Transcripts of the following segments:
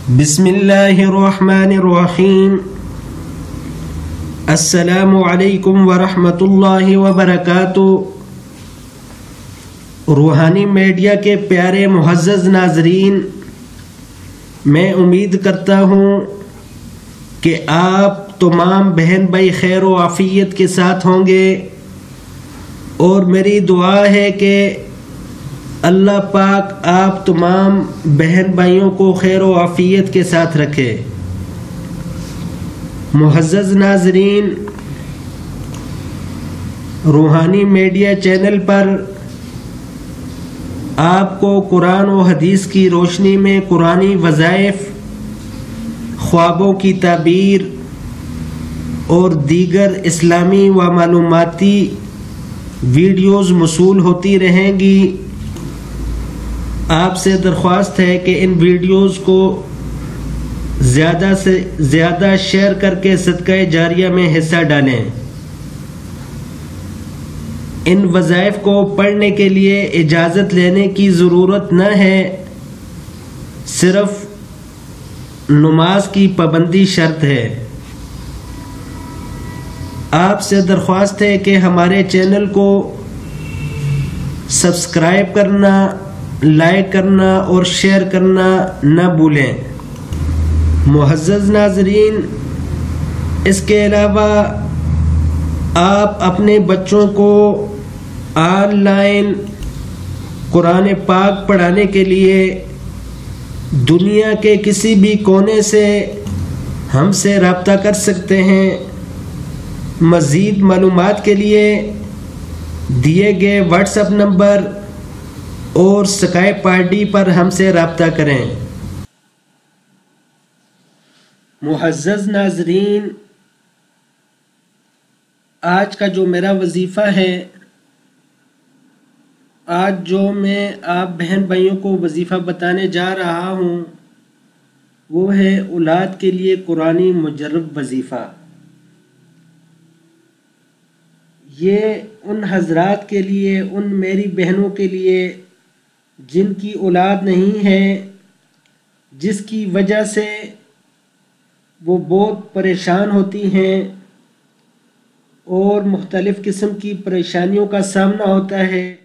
بسم اللہ الرحمن الرحیم۔ السلام علیکم ورحمۃ اللہ وبرکاتہ۔ روحانی میڈیا کے پیارے معزز ناظرین، میں امید کرتا ہوں کہ آپ تمام بہن بھائی خیر و عافیت کے ساتھ ہوں گے، اور میری دعا ہے کہ اللہ پاک آپ تمام بہن بھائیوں کو خیر و عافیت کے ساتھ رکھے۔ معزز ناظرین، روحانی میڈیا چینل پر آپ کو قرآن و حدیث کی روشنی میں قرآنی وظائف، خوابوں کی تعبیر اور دیگر اسلامی و معلوماتی ویڈیوز موصول ہوتی رہیں گی۔ آپ سے درخواست ہے کہ ان ویڈیوز کو زیادہ سے زیادہ شیئر کر کے صدقہ جاریہ میں حصہ ڈالیں۔ ان وظائف کو پڑھنے کے لیے اجازت لینے کی ضرورت نہ ہے، صرف نماز کی پابندی شرط ہے۔ آپ سے درخواست ہے کہ ہمارے چینل کو سبسکرائب کرنا، لائک کرنا اور شیئر کرنا نہ بھولیں۔ معزز ناظرین، اس کے علاوہ آپ اپنے بچوں کو آن لائن قرآن پاک پڑھانے کے لیے دنیا کے کسی بھی کونے سے ہم سے رابطہ کر سکتے ہیں۔ مزید معلومات کے لیے دیے گئے واٹس ایپ نمبر اور اسکائپ آئی ڈی پر ہم سے رابطہ کریں۔ معزز ناظرین، آج کا جو میرا وظیفہ ہے، آج جو میں آپ بہن بھائیوں کو وظیفہ بتانے جا رہا ہوں، وہ ہے اولاد کے لیے قرآنی مجرب وظیفہ۔ یہ ان حضرات کے لیے، ان میری بہنوں کے لیے جن کی اولاد نہیں ہے، جس کی وجہ سے وہ بہت پریشان ہوتی ہیں اور مختلف قسم کی پریشانیوں کا سامنا ہوتا ہے۔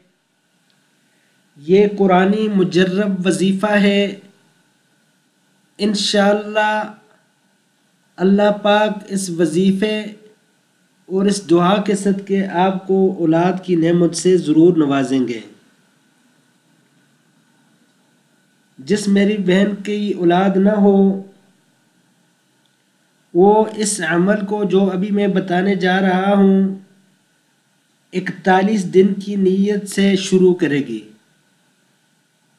یہ قرآنی مجرب وظیفہ ہے۔ انشاءاللہ اللہ پاک اس وظیفے اور اس دعا کے صدقے آپ کو اولاد کی نعمت سے ضرور نوازیں گے۔ جس میری بہن کی اولاد نہ ہو، وہ اس عمل کو جو ابھی میں بتانے جا رہا ہوں 41 دن کی نیت سے شروع کرے گی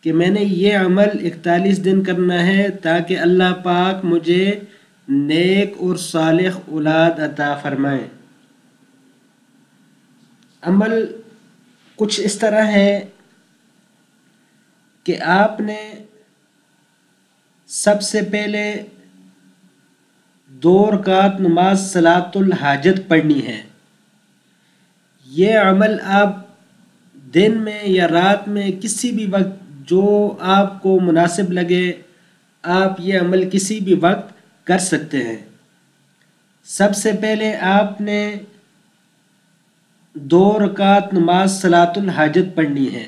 کہ میں نے یہ عمل 41 دن کرنا ہے تاکہ اللہ پاک مجھے نیک اور صالح اولاد عطا فرمائے۔ عمل کچھ اس طرح ہے کہ آپ نے سب سے پہلے 2 رکعت نماز صلاۃ الحاجت پڑھنی ہے۔ یہ عمل آپ دن میں یا رات میں کسی بھی وقت جو آپ کو مناسب لگے، آپ یہ عمل کسی بھی وقت کر سکتے ہیں۔ سب سے پہلے آپ نے 2 رکعت نماز صلاۃ الحاجت پڑھنی ہے،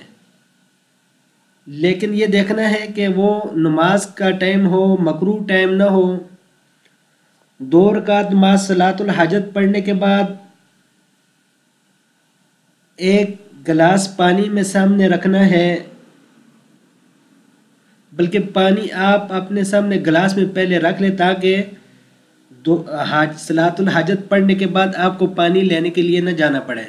لیکن یہ دیکھنا ہے کہ وہ نماز کا ٹائم ہو، مکروہ ٹائم نہ ہو۔ 2 رکعت نماز صلاۃ الحاجت پڑھنے کے بعد ایک گلاس پانی میں سامنے رکھنا ہے، بلکہ پانی آپ اپنے سامنے گلاس میں پہلے رکھ لیں تاکہ صلاۃ الحاجت پڑھنے کے بعد آپ کو پانی لینے کے لیے نہ جانا پڑے۔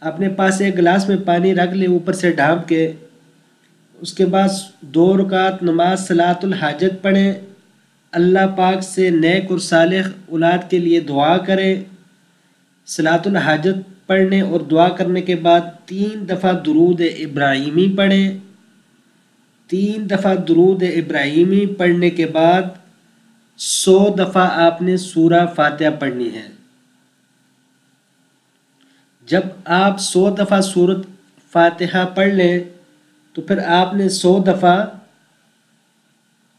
اپنے پاس ایک گلاس میں پانی رکھ لیں اوپر سے ڈھانپ کے، اس کے بعد 2 رکعت نماز صلاۃ الحاجت پڑھیں، اللہ پاک سے نیک اور صالح اولاد کے لیے دعا کریں۔ صلاۃ الحاجت پڑھنے اور دعا کرنے کے بعد 3 دفعہ درود ابراہیمی پڑھیں۔ 3 دفعہ درود ابراہیمی پڑھنے کے بعد 100 دفعہ آپ نے سورہ فاتحہ پڑھنی ہے۔ جب آپ 100 دفعہ سورۃ فاتحہ پڑھ لیں تو پھر آپ نے 100 دفعہ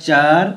4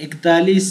41